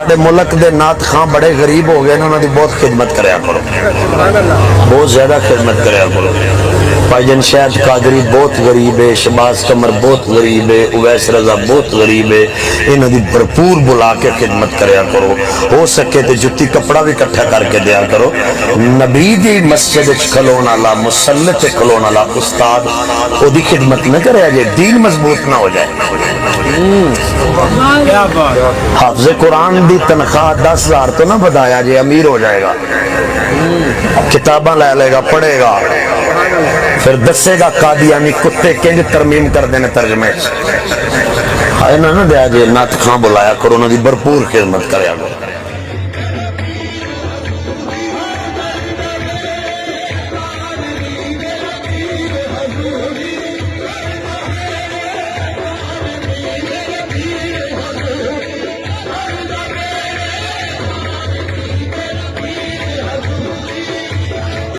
मुल्क के नात खां बड़े गरीब हो गए, उन्होंने बहुत खिदमत कराया करो, बहुत ज्यादा खिदमत कराया करो। भाईजान शायद कादरी बहुत गरीब है, शबाज कमर बहुत गरीब है, उवैस रजा बहुत गरीब है, इन्हों की भरपूर बुला के खिदमत कराया करो। हो सके तो जुत्ती कपड़ा भी इकट्ठा करके दिया करो। नबी दी मस्जिद खलोन वाला, मुसल्ले ते खलोन वाला उस्ताद ओदी खिदमत न करे जे दीन मजबूत ना हो जाए। हाफिज़ कुरान दी तनख्वाह 10,000 तो ना बताया जे अमीर हो जाएगा। किताबा ले लेगा, पढ़ेगा, फिर दसेगा कादियानी कुत्ते किंज तरमीम कर देने तर्जमे। ना दिया जे नात खां बुलाया करो, उन्होंने भरपूर खिदमत कराया करो।